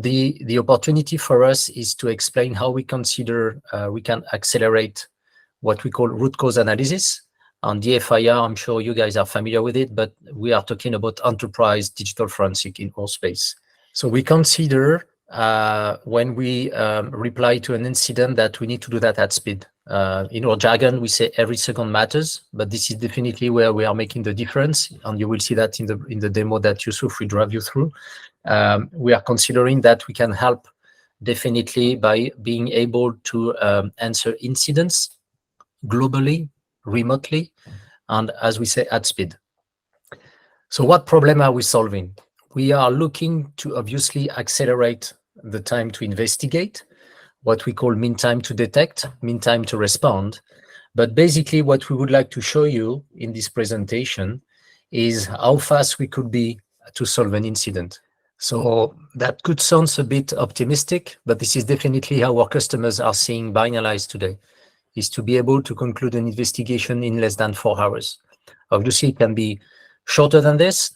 the opportunity for us is to explain how we consider we can accelerate what we call root cause analysis. On DFIR, I'm sure you guys are familiar with it, but we are talking about enterprise digital forensic in our space. So we consider when we reply to an incident that we need to do that at speed. In our jargon, we say every second matters, but this is definitely where we are making the difference, and you will see that in the demo that Yusuf will drive you through. We are considering that we can help definitely by being able to answer incidents globally, remotely, and as we say, at speed. So what problem are we solving? We are looking to obviously accelerate the time to investigate, what we call mean time to detect, mean time to respond. But basically what we would like to show you in this presentation is how fast we could be to solve an incident. So that could sound a bit optimistic, but this is definitely how our customers are seeing Binalyze today, is to be able to conclude an investigation in less than 4 hours. Obviously, it can be shorter than this,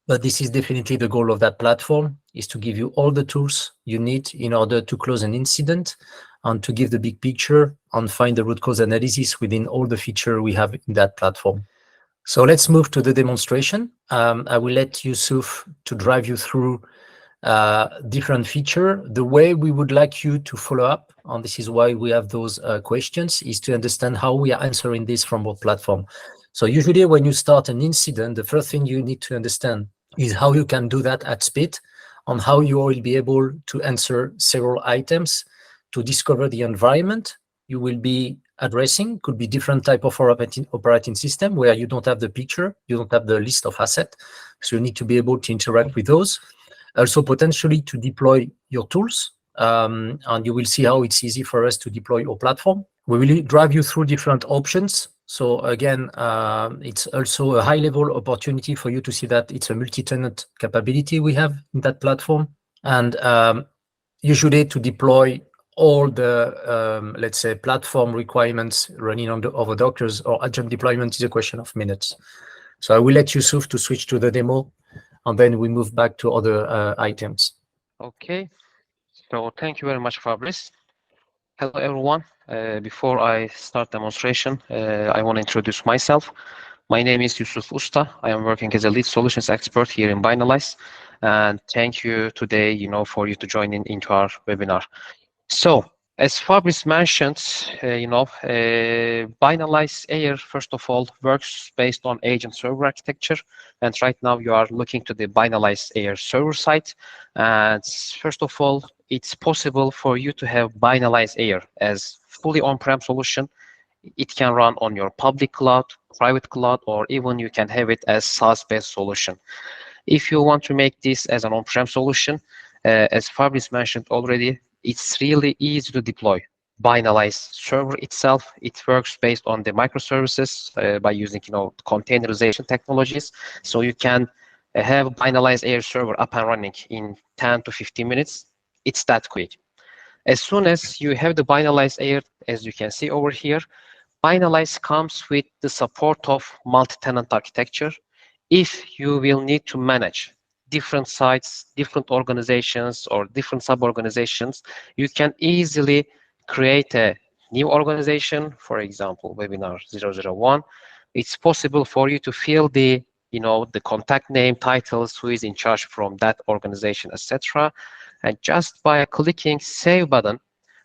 but this is definitely the goal of that platform, is to give you all the tools you need in order to close an incident and to give the big picture and find the root cause analysis within all the features we have in that platform. So let's move to the demonstration. I will let Yusuf to drive you through different feature. The way we would like you to follow up, and this is why we have those questions, is to understand how we are answering this from our platform. So usually when you start an incident, the first thing you need to understand is how you can do that at speed, and how you will be able to answer several items to discover the environment you will be addressing. Could be different type of operating system where you don't have the picture, you don't have the list of assets, so you need to be able to interact with those. Also potentially to deploy your tools, and you will see how it's easy for us to deploy our platform. We will drive you through different options. So again, it's also a high-level opportunity for you to see that it's a multi-tenant capability we have in that platform, and usually to deploy all the, let's say, platform requirements running over Dockers or agent deployment is a question of minutes. So I will let Yusuf to switch to the demo, and then we move back to other items. Okay, so thank you very much, Fabrice. Hello, everyone. Before I start demonstration, I want to introduce myself. My name is Yusuf Usta. I am working as a lead solutions expert here in Binalyze, and thank you today, for you to join into our webinar. So, as Fabrice mentioned, Binalyze AIR, first of all, works based on agent server architecture. And right now you are looking to the Binalyze AIR server site. And first of all, it's possible for you to have Binalyze AIR as fully on-prem solution. It can run on your public cloud, private cloud, or even you can have it as SaaS-based solution. If you want to make this as an on-prem solution, as Fabrice mentioned already, it's really easy to deploy. Binalyze server itself, it works based on the microservices by using containerization technologies. So you can have Binalyze AIR server up and running in 10 to 15 minutes. It's that quick. As soon as you have the Binalyze AIR, as you can see over here, Binalyze comes with the support of multi-tenant architecture. If you will need to manage different sites, different organizations, or different sub-organizations, you can easily create a new organization, for example, webinar 001. It's possible for you to fill the contact name, titles, who is in charge from that organization, etc. And just by clicking Save button,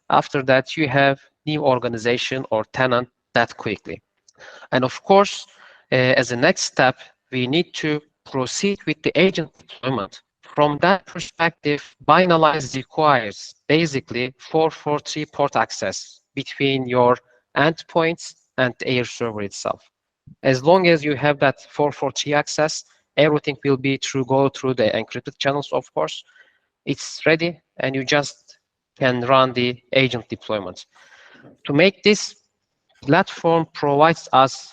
after that you have new organization or tenant that quickly. And of course, as a next step, we need to proceed with the agent deployment. From that perspective, Binalyze requires basically 443 port access between your endpoints and the AIR server itself. As long as you have that 443 access, everything will be go through the encrypted channels, of course. It's ready, and you just can run the agent deployment. To make this, platform provides us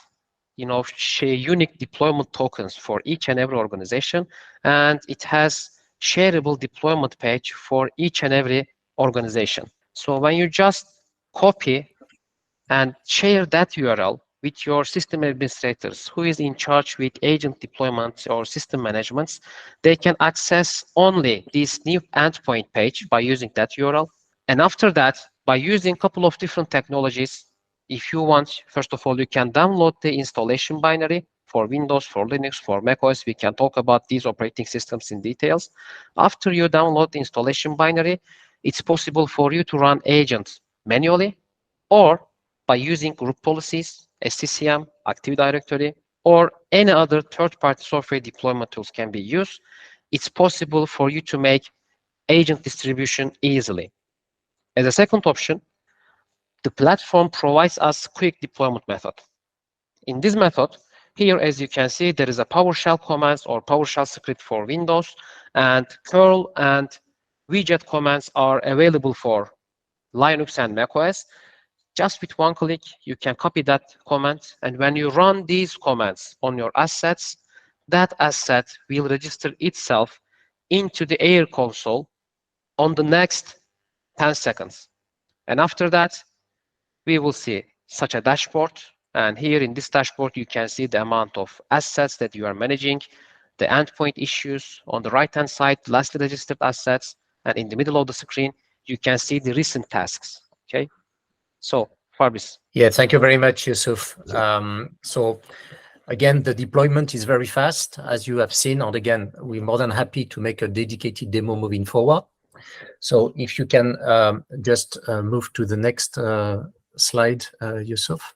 unique deployment tokens for each and every organization, and it has shareable deployment page for each and every organization. So when you just copy and share that URL with your system administrators who is in charge with agent deployment or system management, they can access only this new endpoint page by using that URL. And after that, by using a couple of different technologies, if you want, first of all, you can download the installation binary for Windows, for Linux, for macOS. We can talk about these operating systems in details. After you download the installation binary, it's possible for you to run agents manually or by using group policies, SCCM, Active Directory, or any other third-party software deployment tools can be used. It's possible for you to make agent distribution easily. As a second option, the platform provides us quick deployment method. In this method, here, as you can see, there is a PowerShell commands or PowerShell script for Windows, and curl and widget commands are available for Linux and macOS. Just with one click, you can copy that command, and when you run these commands on your assets, that asset will register itself into the AIR console on the next 10 seconds. And after that, we will see such a dashboard. And here in this dashboard, you can see the amount of assets that you are managing, the endpoint issues on the right-hand side, lastly registered assets, and in the middle of the screen, you can see the recent tasks. Okay, so Fabrice. Yeah, thank you very much, Yusuf. So again, the deployment is very fast, as you have seen. And again, we're more than happy to make a dedicated demo moving forward. So if you can just move to the next slide, Yusuf.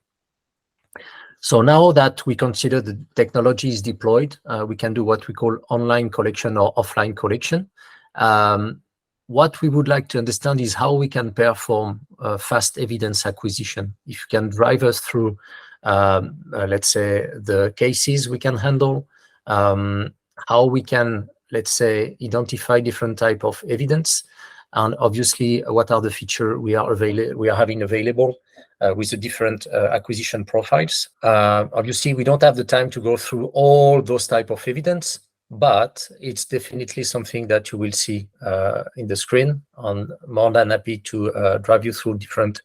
So now that we consider the technology is deployed, we can do what we call online collection or offline collection. What we would like to understand is how we can perform fast evidence acquisition. If you can drive us through, let's say, the cases we can handle, how we can, let's say, identify different type of evidence, and obviously what are the features we are having available with the different acquisition profiles. Obviously, we don't have the time to go through all those type of evidence, but it's definitely something that you will see in the screen. I'm more than happy to drive you through different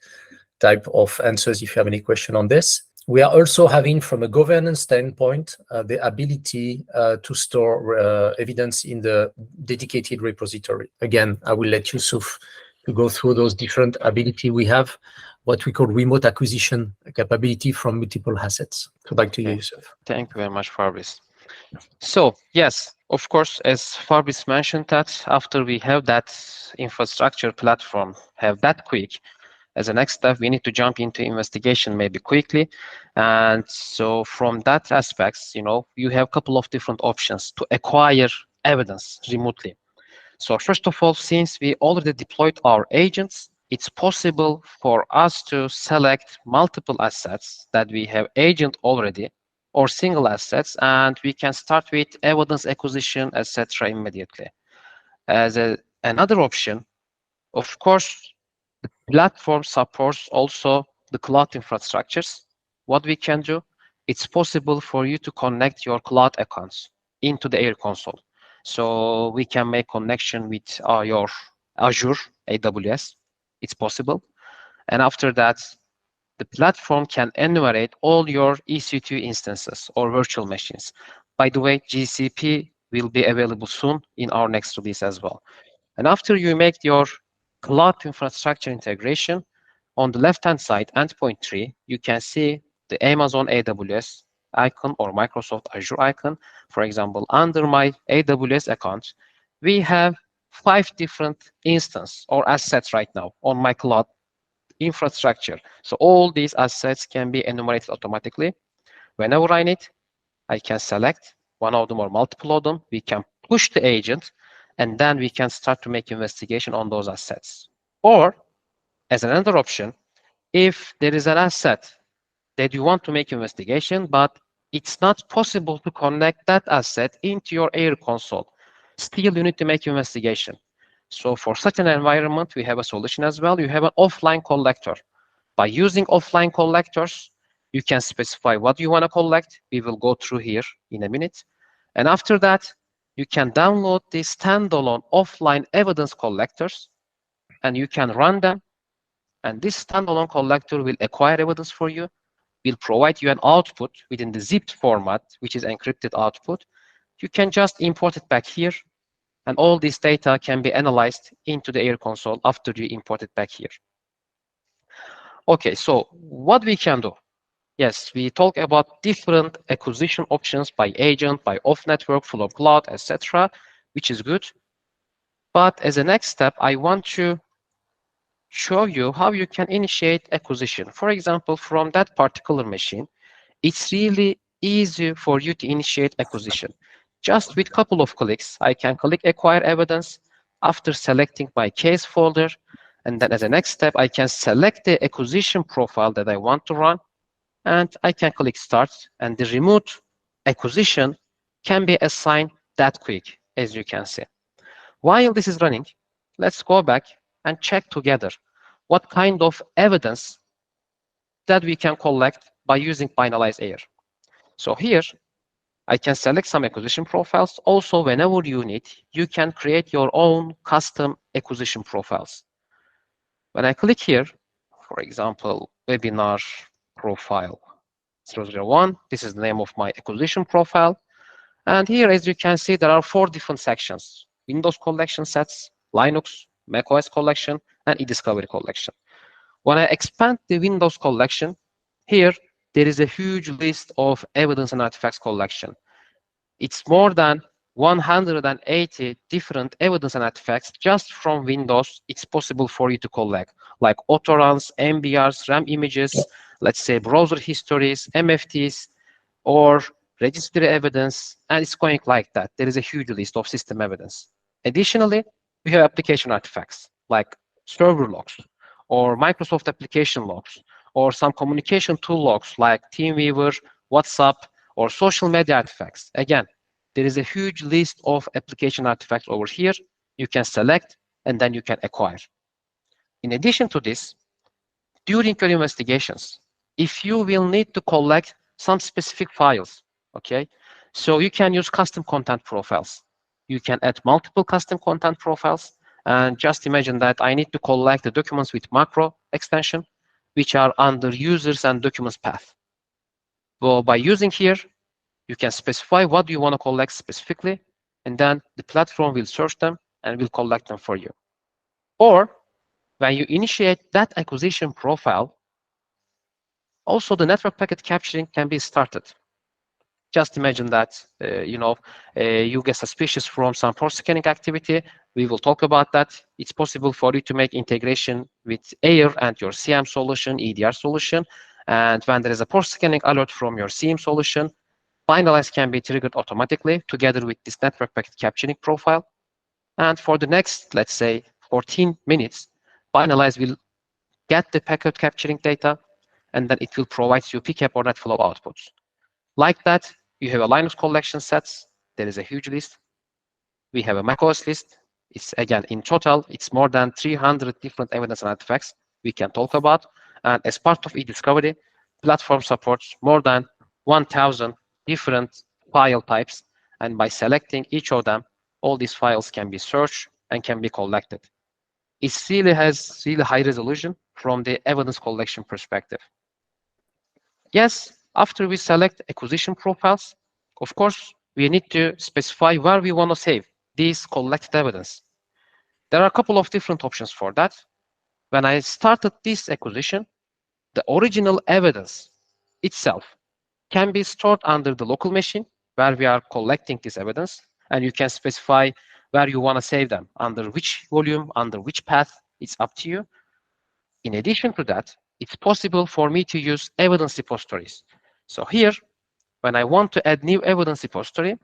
type of answers if you have any question on this. We are also having, from a governance standpoint, the ability to store evidence in the dedicated repository. Again, I will let Yusuf to go through those different ability we have, what we call remote acquisition capability from multiple assets. So back to you, Yusuf. Thank you very much, Fabrice. So yes, of course, as Fabrice mentioned, that after we have that infrastructure platform, have that quick, as a next step, we need to jump into investigation maybe quickly. And so from that aspects, you have a couple of different options to acquire evidence remotely. So first of all, since we already deployed our agents, it's possible for us to select multiple assets that we have agent already or single assets, and we can start with evidence acquisition, etc. immediately. As another option, of course, the platform supports also the cloud infrastructures. What we can do, it's possible for you to connect your cloud accounts into the AIR console. So we can make connection with your Azure, AWS. It's possible. And after that, the platform can enumerate all your EC2 instances or virtual machines. By the way, GCP will be available soon in our next release as well. And after you make your cloud infrastructure integration, on the left-hand side, endpoint tree, you can see the Amazon AWS icon or Microsoft Azure icon. For example, under my AWS account, we have 5 different instances or assets right now on my cloud infrastructure. So all these assets can be enumerated automatically. Whenever I need, I can select one of them or multiple of them. We can push the agent, and then we can start to make investigation on those assets. Or, as another option, if there is an asset that you want to make investigation, but it's not possible to connect that asset into your AIR console, still you need to make investigation. So for such an environment, we have a solution as well. You have an offline collector. By using offline collectors, you can specify what you want to collect. We will go through here in a minute. And after that, you can download the standalone offline evidence collectors, and you can run them. And this standalone collector will acquire evidence for you. will provide you an output within the zipped format, which is encrypted output. You can just import it back here, and all this data can be analyzed into the AIR console after you import it back here. Okay, so what we can do? Yes, we talk about different acquisition options by agent, by off-network, full of cloud, etc., which is good. But as a next step, I want to show you how you can initiate acquisition. For example, from that particular machine, it's really easy for you to initiate acquisition. Just with a couple of clicks, I can click Acquire Evidence after selecting my case folder. And then as a next step, I can select the acquisition profile that I want to run. And I can click Start. And the remote acquisition can be assigned that quick, as you can see. While this is running, let's go back and check together what kind of evidence that we can collect by using Binalyze AIR. So here, I can select some acquisition profiles. Also, whenever you need, you can create your own custom acquisition profiles. When I click here, for example, webinar profile 001, this is the name of my acquisition profile. And here, as you can see, there are 4 different sections: Windows collection sets, Linux, macOS collection, and eDiscovery collection. When I expand the Windows collection, here, there is a huge list of evidence and artifacts collection. It's more than 180 different evidence and artifacts just from Windows. It's possible for you to collect, like autoruns, MBRs, RAM images, let's say browser histories, MFTs, or registry evidence, and it's going like that. There is a huge list of system evidence. Additionally, we have application artifacts like server logs, or Microsoft application logs, or some communication tool logs like TeamViewer, WhatsApp, or social media artifacts. Again, there is a huge list of application artifacts over here. You can select, and then you can acquire. In addition to this, during your investigations, if you will need to collect some specific files, okay, so you can use custom content profiles. You can add multiple custom content profiles. And just imagine that I need to collect the documents with macro extension, which are under users and documents path. Well, by using here, you can specify what you want to collect specifically, and then the platform will search them and will collect them for you. Or when you initiate that acquisition profile, also the network packet capturing can be started. Just imagine that you get suspicious from some port scanning activity. We will talk about that. It's possible for you to make integration with AIR and your CM solution, EDR solution. And when there is a port scanning alert from your CM solution, Binalyze can be triggered automatically together with this network packet capturing profile. And for the next, let's say, 14 minutes, Binalyze will get the packet capturing data, and then it will provide you pickup or net flow outputs. Like that, you have a Linux collection sets. There is a huge list. We have a macOS list. It's again, in total, it's more than 300 different evidence and artifacts we can talk about. And as part of eDiscovery, platform supports more than 1,000 different file types. And by selecting each of them, all these files can be searched and can be collected. It really has really high resolution from the evidence collection perspective. Yes, after we select acquisition profiles, of course, we need to specify where we want to save these collected evidence. There are a couple of different options for that. When I started this acquisition, the original evidence itself can be stored under the local machine where we are collecting this evidence, and you can specify where you want to save them, under which volume, under which path. It's up to you. In addition to that, it's possible for me to use evidence repositories. So here, when I want to add new evidence repository,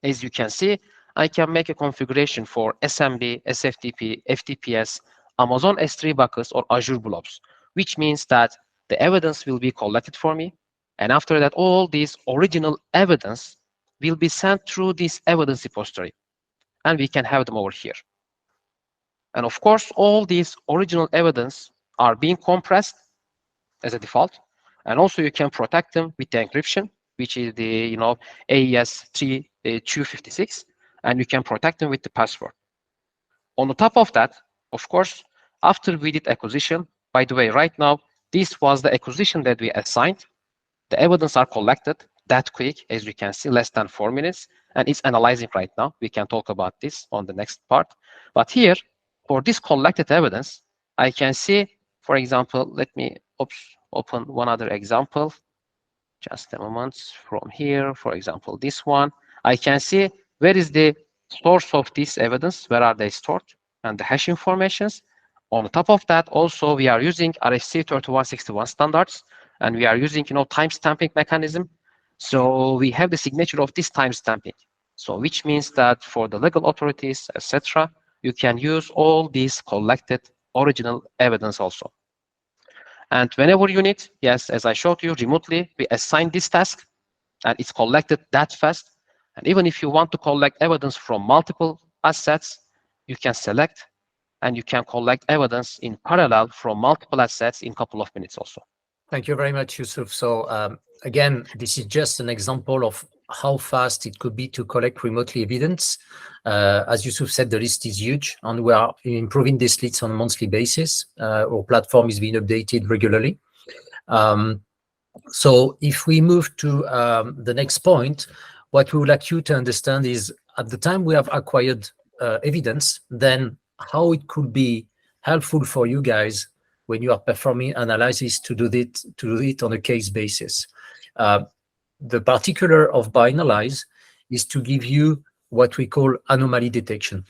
as you can see, I can make a configuration for SMB, SFTP, FTPS, Amazon S3 buckets, or Azure blobs, which means that the evidence will be collected for me. And after that, all these original evidence will be sent through this evidence repository, and we can have them over here. And of course, all these original evidence are being compressed as a default. And also you can protect them with the encryption, which is the AES 256, and you can protect them with the password. On the top of that, of course, after we did acquisition, by the way, right now, This was the acquisition that we assigned. The evidence are collected that quick, as you can see, less than 4 minutes, and it's analyzing right now. We can talk about this on the next part. But here, for this collected evidence, I can see, for example, let me open one other example. Just a moment. From here, for example, this one, I can see where is the source of this evidence, where are they stored, and the hash informations. On top of that, also, we are using RFC 3161 standards, and we are using, timestamping mechanism. So we have the signature of this timestamping. So which means that for the legal authorities, etc., you can use all these collected original evidence also. And whenever you need, yes, as I showed you remotely, we assign this task, and it's collected that fast. And even if you want to collect evidence from multiple assets, you can select, and you can collect evidence in parallel from multiple assets in a couple of minutes also. Thank you very much, Yusuf. So again, this is just an example of how fast it could be to collect remotely evidence. As Yusuf said, the list is huge, and we are improving this list on a monthly basis. Our platform is being updated regularly. So if we move to the next point, what we would like you to understand is at the time we have acquired evidence, then how it could be helpful for you guys when you are performing analysis to do it on a case basis. The particular of Binalyze is to give you what we call anomaly detection.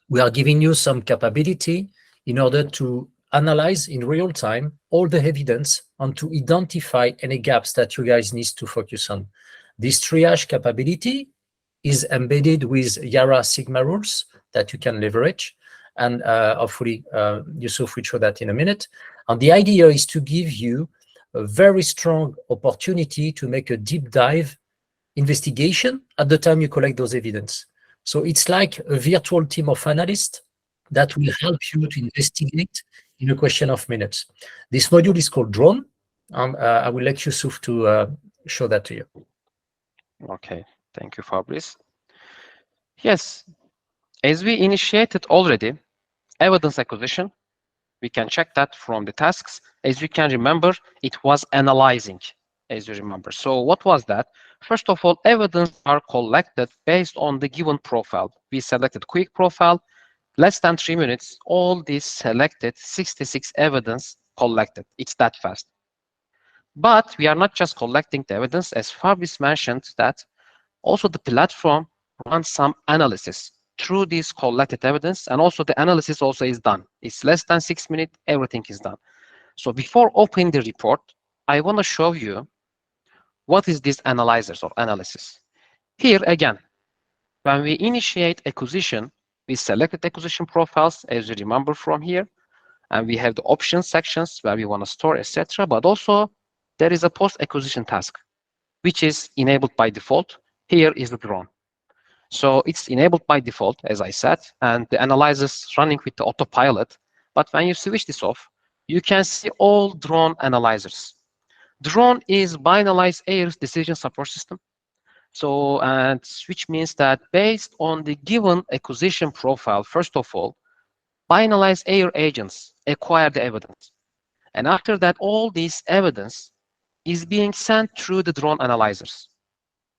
We are giving you some capability in order to analyze in real time all the evidence and to identify any gaps that you guys need to focus on. This triage capability is embedded with Yara Sigma rules that you can leverage. And hopefully, Yusuf will show that in a minute. And the idea is to give you a very strong opportunity to make a deep dive investigation at the time you collect those evidence. So it's like a virtual team of analysts that will help you to investigate in a question of minutes. This module is called Drone. I will let Yusuf to show that to you. Okay, thank you, Fabrice. Yes, as we initiated already, evidence acquisition, we can check that from the tasks. As you can remember, it was analyzing, as you remember. So what was that? First of all, evidence are collected based on the given profile. We selected quick profile, less than 3 minutes, all these selected 66 evidence collected. It's that fast. But we are not just collecting the evidence, as Fabrice mentioned, that also the platform runs some analysis through this collected evidence, and also the analysis also is done. It's less than 6 minutes, everything is done. So before opening the report, I want to show you what is this analyzers or analysis. Here again, when we initiate acquisition, we selected acquisition profiles, as you remember from here, and we have the options sections where we want to store, etc. But also there is a post-acquisition task, which is enabled by default. Here is the drone. So it's enabled by default, as I said, and the analyzers running with the autopilot. But when you switch this off, you can see all drone analyzers. Drone is Binalyze AIR's decision support system. So, and which means that based on the given acquisition profile, first of all, Binalyze AIR agents acquire the evidence. And after that, all this evidence is being sent through the drone analyzers.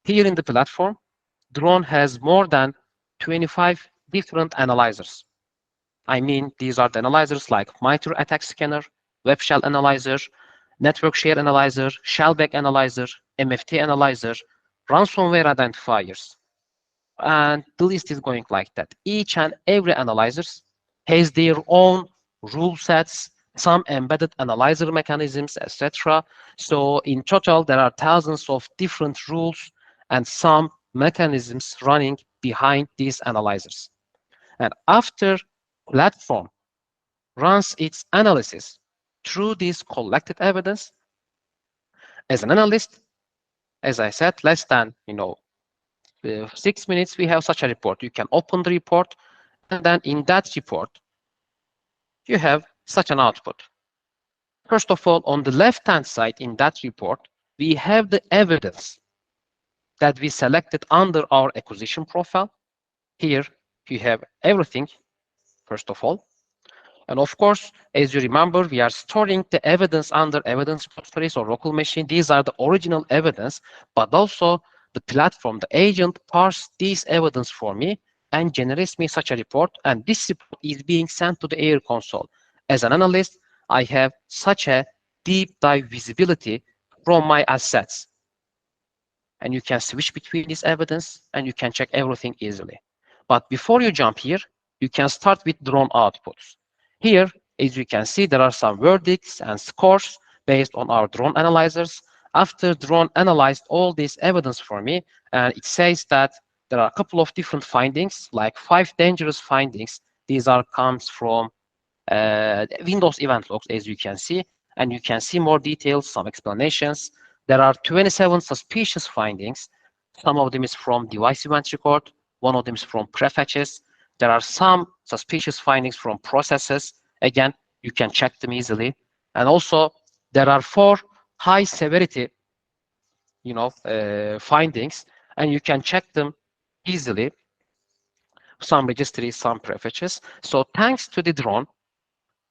Here in the platform, drone has more than 25 different analyzers. I mean, these are the analyzers like MITRE ATT&CK scanner, web shell analyzer, network share analyzer, shellback analyzer, MFT analyzer, ransomware identifiers. And the list is going like that. Each and every analyzer has their own rule sets, some embedded analyzer mechanisms, etc. So in total, there are thousands of different rules and some mechanisms running behind these analyzers. And after platform runs its analysis through this collected evidence, as an analyst, as I said, less than 6 minutes, we have such a report. You can open the report, and then in that report, you have such an output. First of all, on the left-hand side in that report, we have the evidence that we selected under our acquisition profile. Here, you have everything, first of all. And of course, as you remember, we are storing the evidence under evidence repositories or local machine. These are the original evidence, but also the platform, the agent parses these evidence for me and generates me such a report. And this report is being sent to the AIR console. As an analyst, I have such a deep dive visibility from my assets. And you can switch between this evidence and you can check everything easily. But before you jump here, you can start with drone outputs. Here, as you can see, there are some verdicts and scores based on our drone analyzers. After drone analyzed all this evidence for me, and it says that there are a couple of different findings, like 5 dangerous findings. These are comes from Windows event logs, as you can see, and you can see more details, some explanations. There are 27 suspicious findings. Some of them is from device event record. One of them is from prefetches. There are some suspicious findings from processes. Again, you can check them easily. And also, there are 4 high severity, findings, and you can check them easily. Some registries, some prefetches. So thanks to the drone,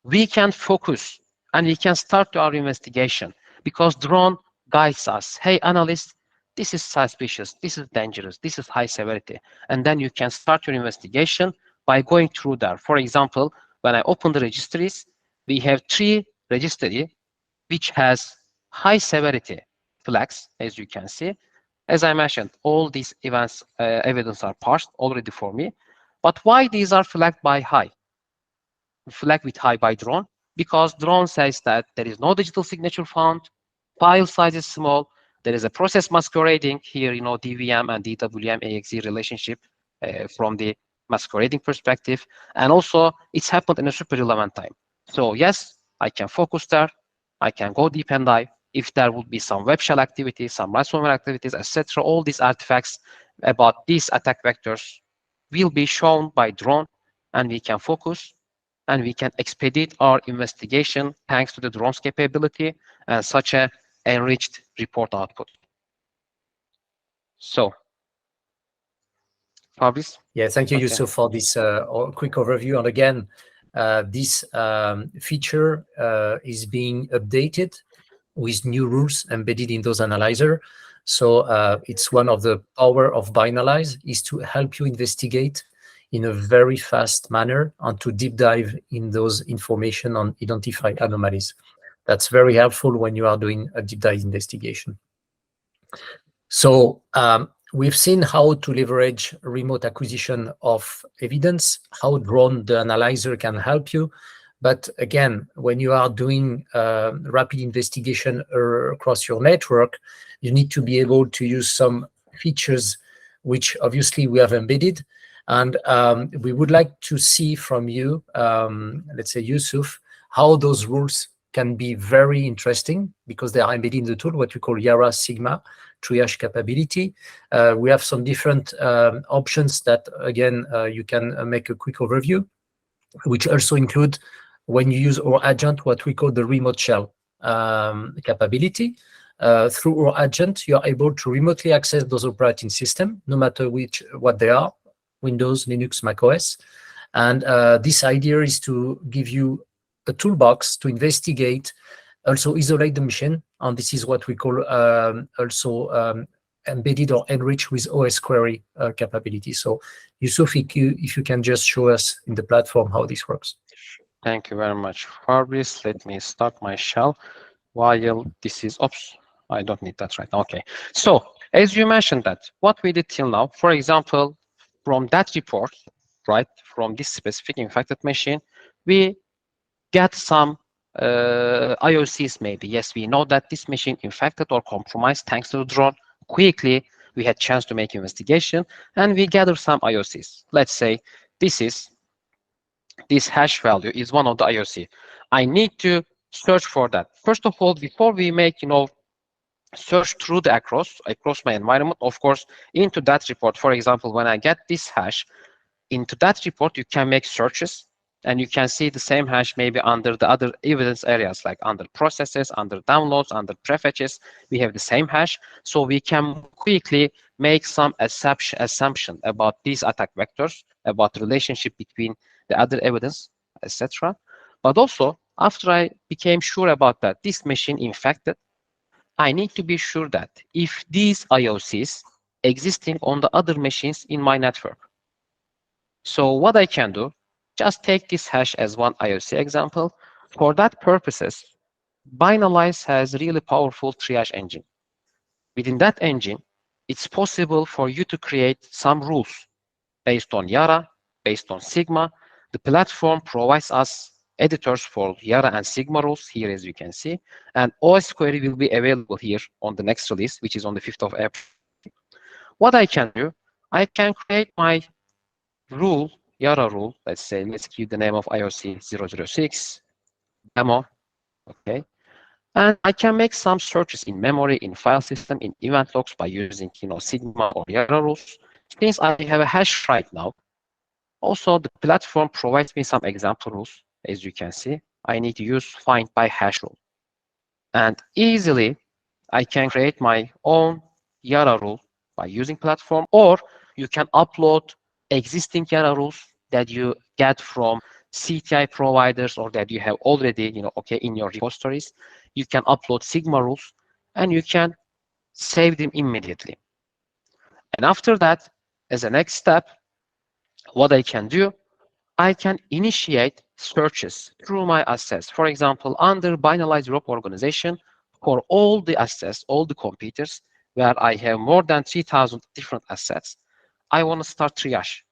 we can focus and we can start our investigation because drone guides us. Hey, analyst, this is suspicious, this is dangerous, this is high severity. And then you can start your investigation by going through there. For example, when I open the registries, we have 3 registry which has high severity flags, as you can see. As I mentioned, all these events evidence are parsed already for me. But why these are flagged by high? Flagged with high by drone? Because drone says that there is no digital signature found, file size is small, there is a process masquerading here, DVM and DWM AXE relationship from the masquerading perspective, and also it's happened in a super relevant time. So yes, I can focus there, I can go deep and dive. If there would be some web shell activities, some ransomware activities, etc., all these artifacts about these attack vectors will be shown by drone, and we can focus and we can expedite our investigation thanks to the drone's capability and such a enriched report output. So, Fabrice? Yeah, thank you, Yusuf, for this quick overview. And again, this feature is being updated with new rules embedded in those analyzer. So it's one of the power of Binalyze is to help you investigate in a very fast manner and to deep dive in those information and identify anomalies. That's very helpful when you are doing a deep dive investigation. So we've seen how to leverage remote acquisition of evidence, how drone the analyzer can help you. But again, when you are doing rapid investigation across your network, you need to be able to use some features which obviously we have embedded. And we would like to see from you, let's say Yusuf, how those rules can be very interesting because they are embedded in the tool, what we call Yara Sigma triage capability. We have some different options that, again, you can make a quick overview, which also include when you use our agent, what we call the remote shell capability. Through our agent, you are able to remotely access those operating systems, no matter what they are, Windows, Linux, macOS. And this idea is to give you a toolbox to investigate, also isolate the machine. And this is what we call also embedded or enriched with OS query capability. So Yusuf, if you can just show us in the platform how this works. Thank you very much, Fabrice. Let me start my shell while this is, oops, I don't need that right now. Okay. So as you mentioned that, what we did till now, for example, from that report, right, from this specific infected machine, we get some IOCs maybe. Yes, we know that this machine infected or compromised thanks to the drone. Quickly, we had chance to make investigation and we gather some IOCs. Let's say this hash value is one of the IOC. I need to search for that. First of all, before we make, search through the across my environment, of course, into that report, for example, when I get this hash, into that report, you can make searches and you can see the same hash maybe under the other evidence areas, like under processes, under downloads, under prefetches, we have the same hash. So we can quickly make some assumption about these attack vectors, about the relationship between the other evidence, etc. But also, after I became sure about that this machine infected, I need to be sure that if these IOCs existing on the other machines in my network. So what I can do, just take this hash as one IOC example. For that purposes, Binalyze has really powerful triage engine. Within that engine, it's possible for you to create some rules based on Yara, based on Sigma. The platform provides us editors for Yara and Sigma rules here, as you can see, and OS query will be available here on the next release, which is on the 5th of April. What I can do, I can create my rule, Yara rule, let's say, let's give the name of IOC 006, demo, okay? And I can make some searches in memory, in file system, in event logs by using, Sigma or Yara rules. Since I have a hash right now, also the platform provides me some example rules. As you can see, I need to use find by hash rule. And easily, I can create my own Yara rule by using platform, or you can upload existing Yara rules that you get from CTI providers or that you have already, in your repositories. You can upload Sigma rules and you can save them immediately. And after that, as a next step, what I can do, I can initiate searches through my assets. For example, under Binalyze Europe organization, for all the assets, all the computers, where I have more than 3,000 different assets, I want to start triage.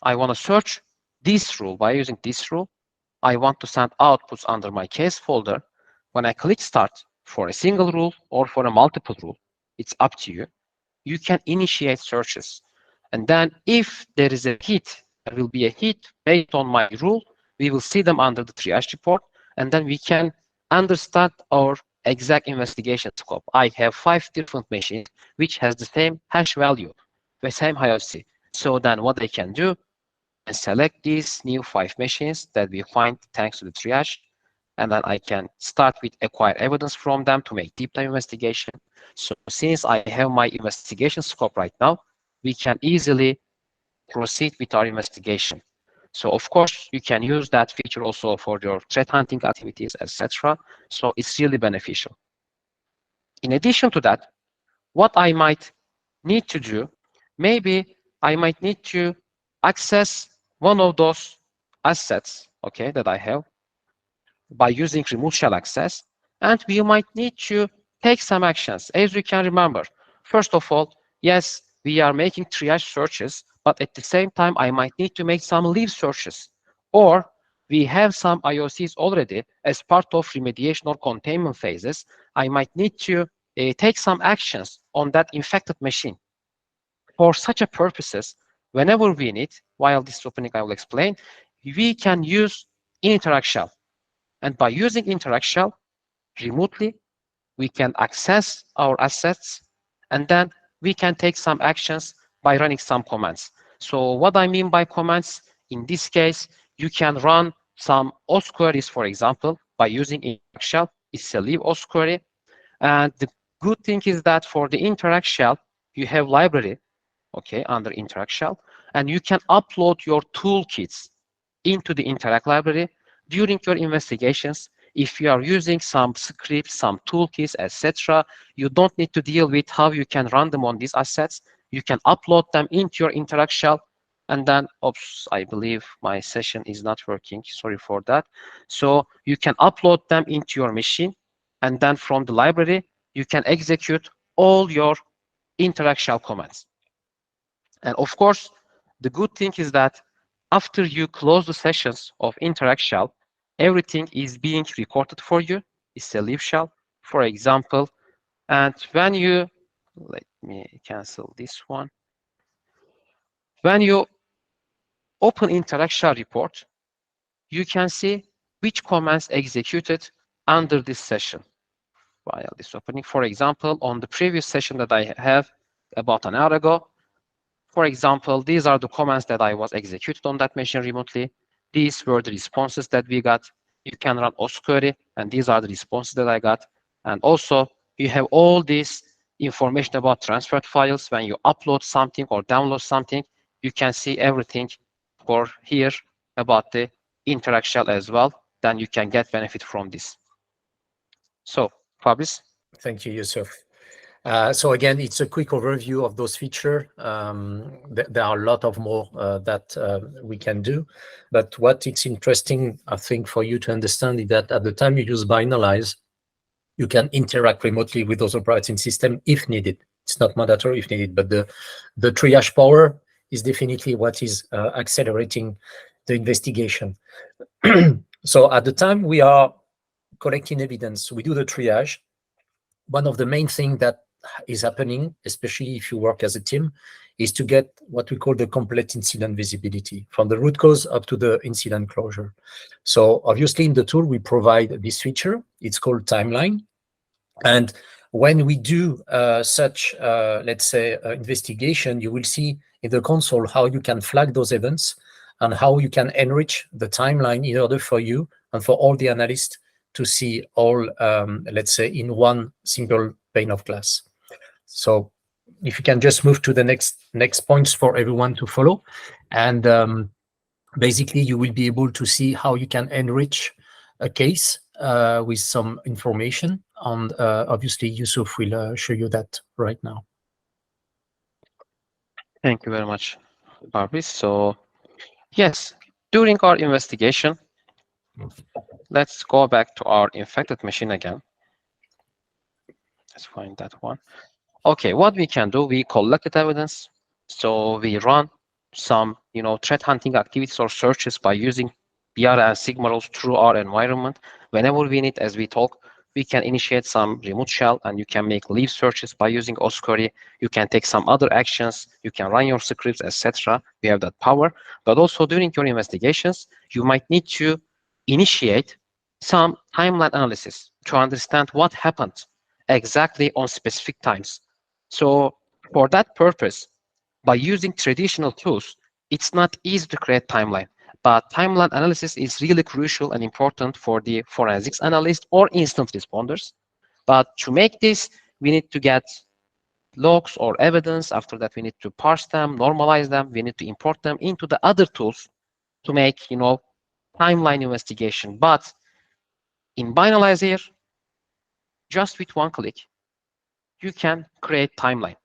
I want to search this rule by using this rule. I want to send outputs under my case folder. When I click start for a single rule or for a multiple rule, it's up to you. You can initiate searches. And then if there is a hit, there will be a hit based on my rule, we will see them under the triage report, and then we can understand our exact investigation scope. I have 5 different machines which has the same hash value, the same IOC. So then what I can do and select these new 5 machines that we find thanks to the triage, and then I can start with acquire evidence from them to make deep dive investigation. So since I have my investigation scope right now, we can easily proceed with our investigation. So of course, you can use that feature also for your threat hunting activities, etc. So it's really beneficial. In addition to that, what I might need to do, maybe I might need to access one of those assets, okay, that I have by using remove shell access, and we might need to take some actions. As you can remember, first of all, yes, we are making triage searches, but at the same time, I might need to make some leave searches, or we have some IOCs already as part of remediation or containment phases. I might need to take some actions on that infected machine. For such a purposes, whenever we need, while this is opening, I will explain, we can use interact shell. And by using interact shell remotely, we can access our assets, and then we can take some actions by running some commands. So what I mean by commands, in this case, you can run some OS queries, for example, by using interact shell. It's a leave OS query. And the good thing is that for the interact shell, you have library, okay, under interact shell, and you can upload your toolkits into the interact library during your investigations. If you are using some scripts, some toolkits, etc., you don't need to deal with how you can run them on these assets. You can upload them into your interact shell, and then, oops, I believe my session is not working. Sorry for that. So you can upload them into your machine, and then from the library, you can execute all your interact shell commands. And of course, the good thing is that after you close the sessions of interact shell, everything is being recorded for you. It's a leave shell, for example. And when you, let me cancel this one. When you open interact shell report, you can see which commands executed under this session while this opening. For example, on the previous session that I have about an hour ago, for example, these are the commands that I was executed on that machine remotely. These were the responses that we got. You can run OS query, and these are the responses that I got. And also, you have all this information about transferred files. When you upload something or download something, you can see everything for here about the interact shell as well. then you can get benefit from this. So, Fabrice. Thank you, Yusuf. So again, it's a quick overview of those features. There are a lot of more that we can do. But what it's interesting, I think, for you to understand is that at the time you use Binalyze, you can interact remotely with those operating systems if needed. It's not mandatory if needed, but the triage power is definitely what is accelerating the investigation. So at the time we are collecting evidence, we do the triage. One of the main things that is happening, especially if you work as a team, is to get what we call the complete incident visibility from the root cause up to the incident closure. So obviously in the tool, we provide this feature. It's called timeline. And when we do such, let's say, investigation, you will see in the console how you can flag those events and how you can enrich the timeline in order for you and for all the analysts to see all, let's say, in one single pane of glass. So if you can just move to the next points for everyone to follow. And basically, you will be able to see how you can enrich a case with some information. And obviously, Yusuf will show you that right now. Thank you very much, Fabrice. So, yes, during our investigation, let's go back to our infected machine again. Let's find that one. Okay, what we can do, we collected evidence. So we run some, threat hunting activities or searches by using BR and Sigma roles through our environment. Whenever we need, as we talk, we can initiate some remote shell, and you can make leaf searches by using osquery. You can take some other actions. You can run your scripts, etc. We have that power. But also during your investigations, you might need to initiate some timeline analysis to understand what happened exactly on specific times. So for that purpose, by using traditional tools, it's not easy to create timeline. But timeline analysis is really crucial and important for the forensics analyst or incident responders. But to make this, we need to get logs or evidence. After that, we need to parse them, normalize them. We need to import them into the other tools to make, timeline investigation. But in Binalyze AIR, just with one click, you can create timeline.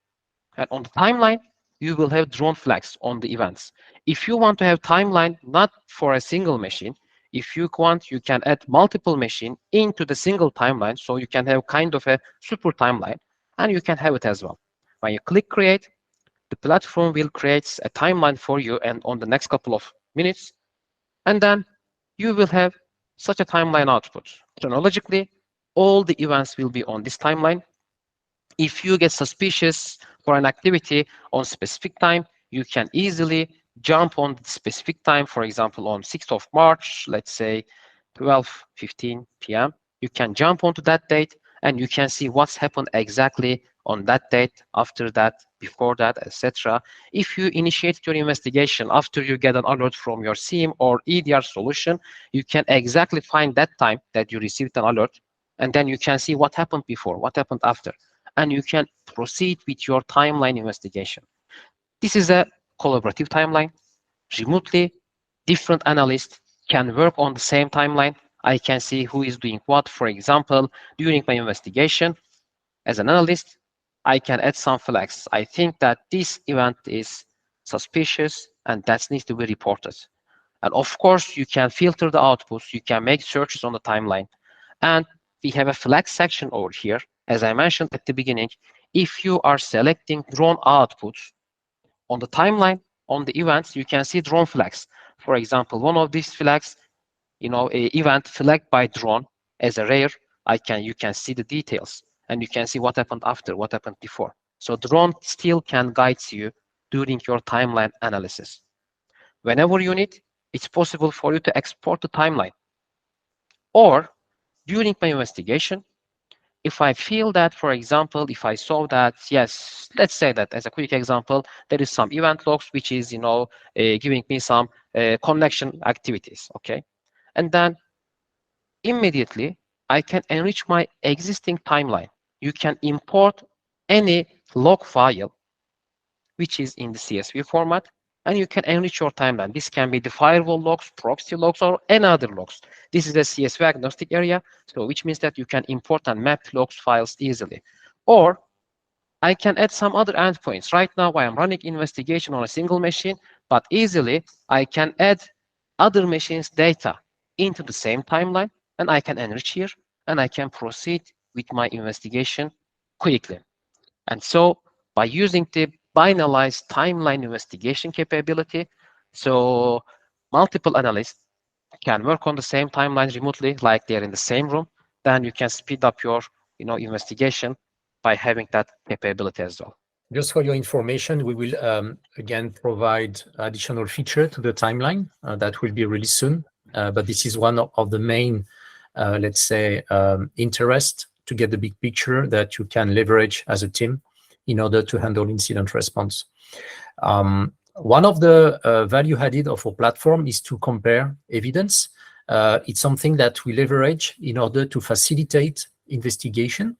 And on the timeline, you will have drone flags on the events. If you want to have timeline not for a single machine, if you want, you can add multiple machines into the single timeline, so you can have kind of a super timeline, and you can have it as well. When you click create, the platform will create a timeline for you and on the next couple of minutes, and then you will have such a timeline output. Chronologically, all the events will be on this timeline. If you get suspicious for an activity on specific time, you can easily jump on the specific time. For example, on 6th of March, let's say 12:15 p.m. You can jump onto that date and you can see what's happened exactly on that date, after that, before that, etc. If you initiate your investigation after you get an alert from your SIEM or EDR solution, you can exactly find that time that you received an alert, and then you can see what happened before, what happened after, and you can proceed with your timeline investigation. This is a collaborative timeline. Remotely, different analysts can work on the same timeline. I can see who is doing what. For example, during my investigation, as an analyst, I can add some flags. I think that this event is suspicious and that needs to be reported. And of course, you can filter the outputs. You can make searches on the timeline. And we have a flag section over here. As I mentioned at the beginning, if you are selecting drone outputs on the timeline, on the events, you can see drone flags. For example, one of these flags, a event flagged by drone as a rare, you can see the details and you can see what happened after, what happened before. So drone still can guide you during your timeline analysis. Whenever you need, it's possible for you to export the timeline. Or during my investigation, if I feel that, for example, if I saw that, yes, let's say that as a quick example, there is some event logs, which is, giving me some connection activities, okay? And then immediately, I can enrich my existing timeline. You can import any log file, which is in the CSV format, and you can enrich your timeline. This can be the firewall logs, proxy logs, or any other logs. This is a CSV agnostic area, so which means that you can import and map logs files easily. Or I can add some other endpoints. Right now, I am running investigation on a single machine, but easily I can add other machines' data into the same timeline, and I can enrich here, and I can proceed with my investigation quickly. And so by using the Binalyze timeline investigation capability, so multiple analysts can work on the same timeline remotely, like they're in the same room, then you can speed up your investigation by having that capability as well. Just for your information, we will again provide additional feature to the timeline that will be released soon. But this is one of the main, let's say, interest to get the big picture that you can leverage as a team in order to handle incident response. One of the value added of our platform is to compare evidence. It's something that we leverage in order to facilitate investigation.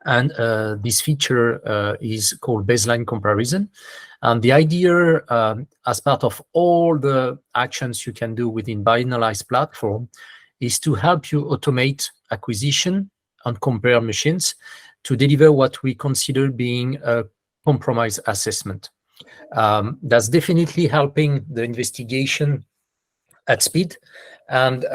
And this feature is called baseline comparison. And the idea, as part of all the actions you can do within Binalyze platform, is to help you automate acquisition and compare machines to deliver what we consider being a compromise assessment. That's definitely helping the investigation at speed. And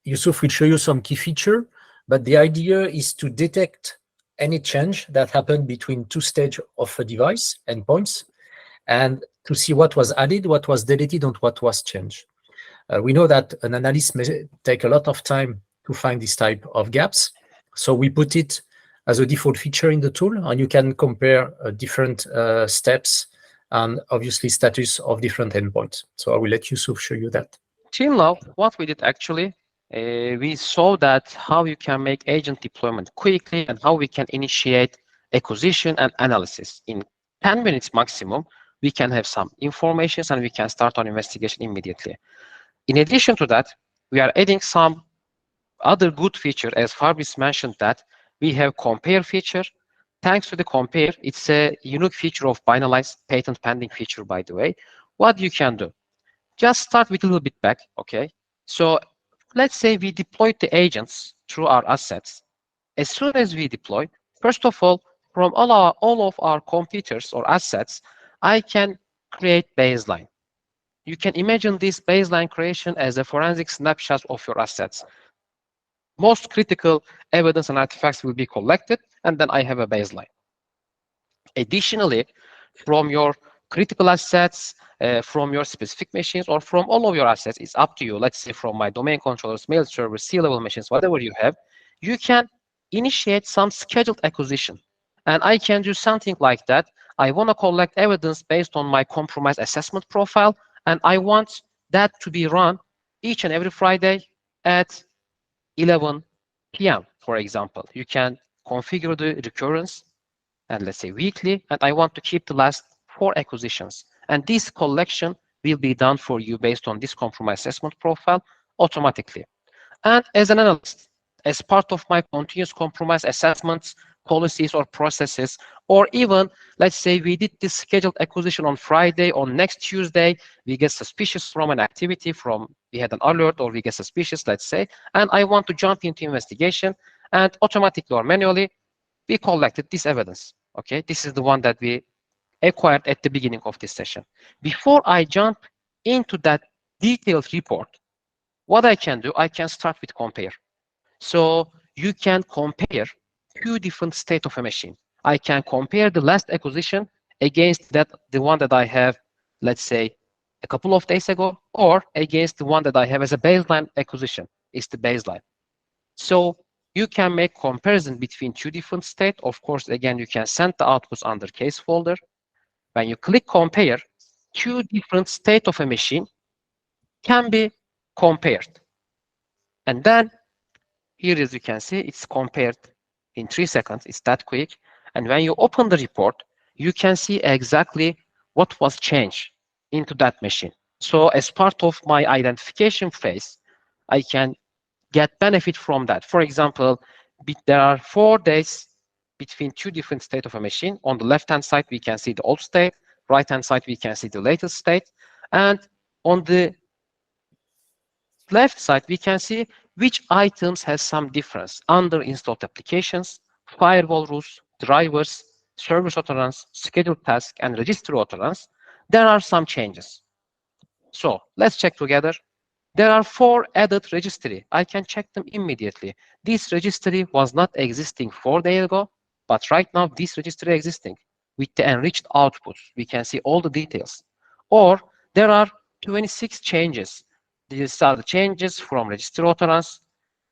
Yusuf will show you some key feature, but the idea is to detect any change that happened between two stages of a device endpoints, and to see what was added, what was deleted, and what was changed. We know that an analyst may take a lot of time to find this type of gaps, so we put it as a default feature in the tool, and you can compare different steps and obviously status of different endpoints. So I will let Yusuf show you that. Till now, what we did actually, we saw that how you can make agent deployment quickly and how we can initiate acquisition and analysis. In 10 minutes maximum, we can have some information and we can start our investigation immediately. In addition to that, we are adding some other good feature, as Fabrice mentioned, that we have compare feature. Thanks to the compare, it's a unique feature of Binalyze, patent pending feature, by the way. What you can do, just start with a little bit back, okay? So let's say we deployed the agents through our assets. As soon as we deploy, first of all, from all of our computers or assets, I can create baseline. You can imagine this baseline creation as a forensic snapshot of your assets. Most critical evidence and artifacts will be collected, and then I have a baseline. Additionally, from your critical assets, from your specific machines, or from all of your assets, it's up to you. Let's say from my domain controllers, mail servers, C-level machines, whatever you have, you can initiate some scheduled acquisition. And I can do something like that. I want to collect evidence based on my compromise assessment profile, and I want that to be run each and every Friday at 11 p.m., for example. You can configure the recurrence, and let's say weekly, and I want to keep the last 4 acquisitions. And this collection will be done for you based on this compromise assessment profile automatically. And as an analyst, as part of my continuous compromise assessments, policies or processes, or even, let's say we did this scheduled acquisition on Friday, on next Tuesday, we get suspicious from an activity, we had an alert, or we get suspicious, let's say, and I want to jump into investigation, and automatically or manually, we collected this evidence, okay? This is the one that we acquired at the beginning of this session. Before I jump into that detailed report, what I can do, I can start with compare. So you can compare 2 different states of a machine. I can compare the last acquisition against the one that I have, let's say, a couple of days ago, or against the one that I have as a baseline acquisition. It's the baseline. So you can make comparison between 2 different states. Of course, again, you can send the outputs under case folder. When you click compare, 2 different states of a machine can be compared. And then here, as you can see, it's compared in 3 seconds. It's that quick. And when you open the report, you can see exactly what was changed into that machine. So as part of my identification phase, I can get benefit from that. For example, there are 4 days between 2 different states of a machine. On the left-hand side, we can see the old state. right-hand side, we can see the latest state. And on the left side, we can see which items has some difference under installed applications, firewall rules, drivers, service autorance, scheduled task, and registry autorance. There are some changes. So let's check together. There are 4 added registry. I can check them immediately. This registry was not existing 4 days ago, but right now this registry existing. With the enriched outputs, we can see all the details. Or there are 26 changes. These are the changes from registry autorance.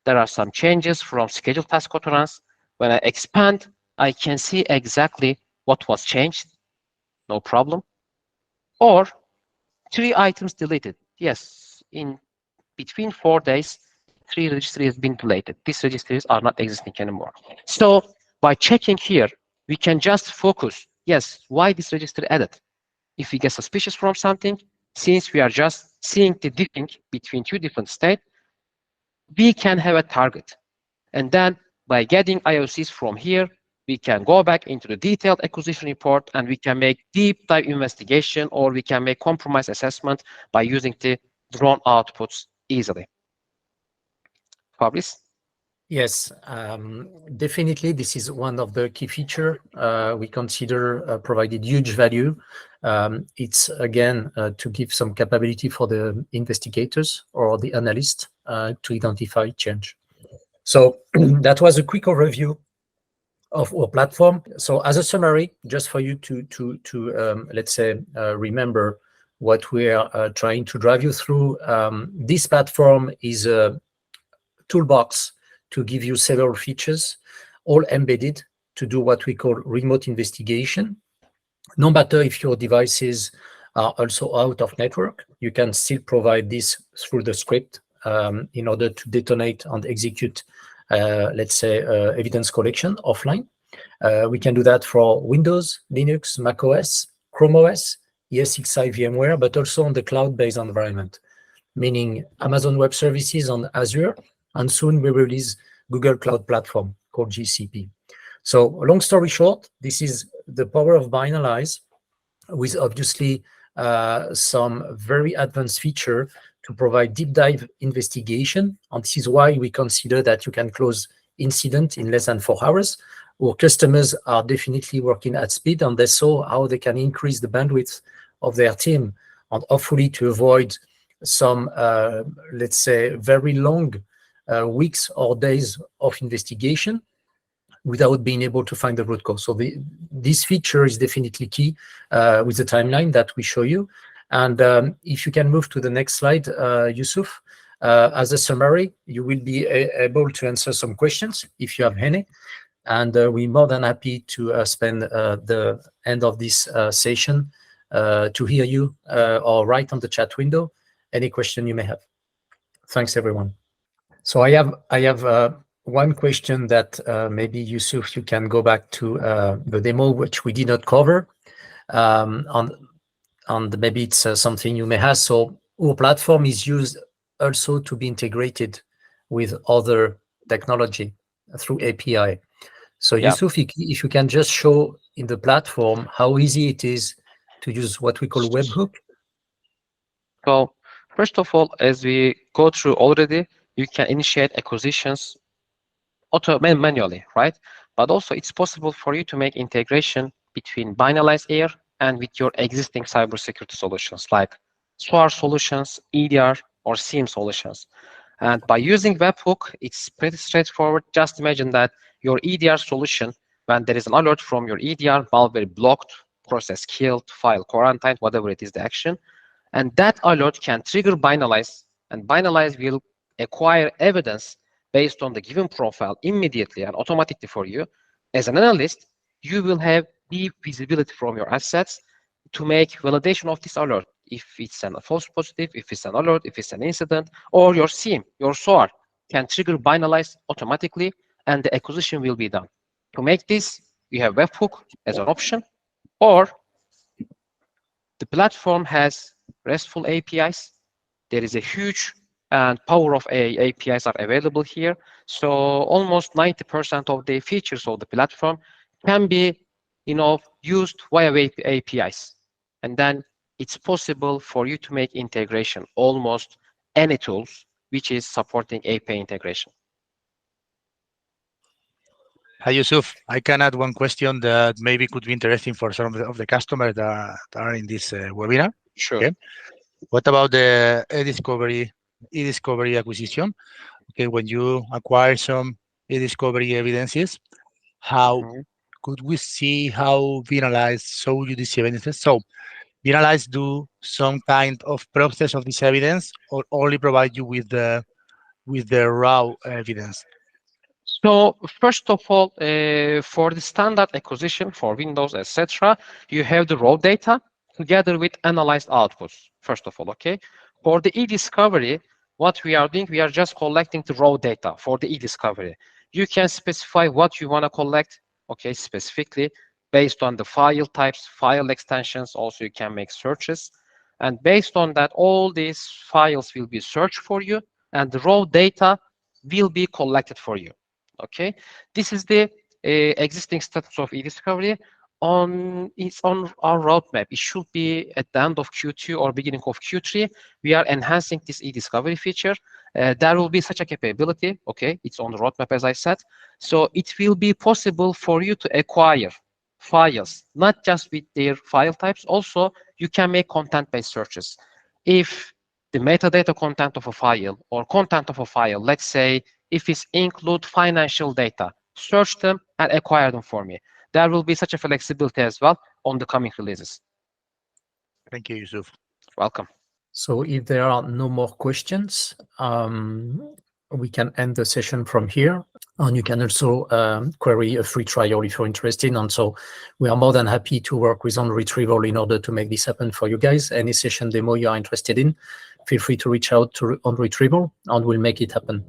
There are some changes from scheduled task autorance. When I expand, I can see exactly what was changed. No problem. Or 3 items deleted. Yes, in between 4 days, 3 registries have been deleted. These registries are not existing anymore. So by checking here, we can just focus, yes, why this registry added? If we get suspicious from something, since we are just seeing the difference between 2 different states, we can have a target. And then by getting IOCs from here, we can go back into the detailed acquisition report and we can make deep dive investigation, or we can make compromise assessment by using the drawn outputs easily. Fabrice? Yes, definitely. This is one of the key features we consider provided huge value. It's again to give some capability for the investigators or the analysts to identify change. So that was a quick overview of our platform. So as a summary, just for you to let's say remember what we are trying to drive you through, this platform is a toolbox to give you several features, all embedded to do what we call remote investigation. No matter if your devices are also out of network, you can still provide this through the script in order to detonate and execute, let's say, evidence collection offline. We can do that for Windows, Linux, Mac OS, Chrome OS, ESXi VMware, but also on the cloud-based environment, meaning Amazon Web Services on Azure, and soon we release Google Cloud Platform called GCP. So long story short, this is the power of Binalyze with obviously some very advanced feature to provide deep dive investigation. And this is why we consider that you can close incident in less than 4 hours. Our customers are definitely working at speed, and they saw how they can increase the bandwidth of their team and hopefully to avoid some, let's say, very long weeks or days of investigation without being able to find the root cause. So this feature is definitely key with the timeline that we show you. And if you can move to the next slide, Yusuf, as a summary, you will be able to answer some questions if you have any. And we're more than happy to spend the end of this session to hear you or write on the chat window any question you may have. Thanks, everyone. So I have one question that maybe Yusuf, you can go back to the demo, which we did not cover. And maybe it's something you may have. So our platform is used also to be integrated with other technology through API. So yeah. Yusuf, if you can just show in the platform how easy it is to use what we call webhook. So first of all, as we go through already, you can initiate acquisitions manually, right? But also it's possible for you to make integration between Binalyze AIR and with your existing cybersecurity solutions like SOAR solutions, EDR, or SIEM solutions. And by using webhook, it's pretty straightforward. Just imagine that your EDR solution, when there is an alert from your EDR, malware blocked, process killed, file quarantined, whatever it is the action, and that alert can trigger Binalyze, and Binalyze will acquire evidence based on the given profile immediately and automatically for you. As an analyst, you will have deep visibility from your assets to make validation of this alert. If it's a false positive, if it's an alert, if it's an incident, or your SIEM, your SOAR can trigger Binalyze automatically, and the acquisition will be done. To make this, we have webhook as an option, or the platform has RESTful APIs. There is a huge and power of APIs are available here. So almost 90% of the features of the platform can be, used via APIs. and then it's possible for you to make integration almost any tools which is supporting API integration. Hi, Yusuf. I can add one question that maybe could be interesting for some of the customers that are in this webinar. Sure. Okay. What about the e-discovery acquisition? Okay, when you acquire some e-discovery evidences, how could we see how Binalyze show you these evidences? So Binalyze do some kind of process of this evidence, or only provide you with the raw evidence? So first of all, for the standard acquisition for Windows, etc., you have the raw data together with analyzed outputs, first of all, okay? For the e-discovery, what we are doing, we are just collecting the raw data for the e-discovery. You can specify what you want to collect, okay, specifically based on the file types, file extensions. Also, you can make searches. And based on that, all these files will be searched for you, and the raw data will be collected for you. Okay, this is the existing status of e-discovery. It's on our roadmap. It should be at the end of Q2 or beginning of Q3. We are enhancing this e-discovery feature. There will be such a capability. Okay, it's on the roadmap, as I said. So it will be possible for you to acquire files, not just with their file types. Also, you can make content-based searches. If the metadata content of a file or content of a file, let's say, if it include financial data, search them and acquire them for me. There will be such a flexibility as well on the coming releases. Thank you, Yusuf. Welcome. So if there are no more questions, we can end the session from here. And you can also query a free trial if you're interested. And so we are more than happy to work with OnRetrieval in order to make this happen for you guys. Any session demo you are interested in, feel free to reach out to OnRetrieval and we'll make it happen.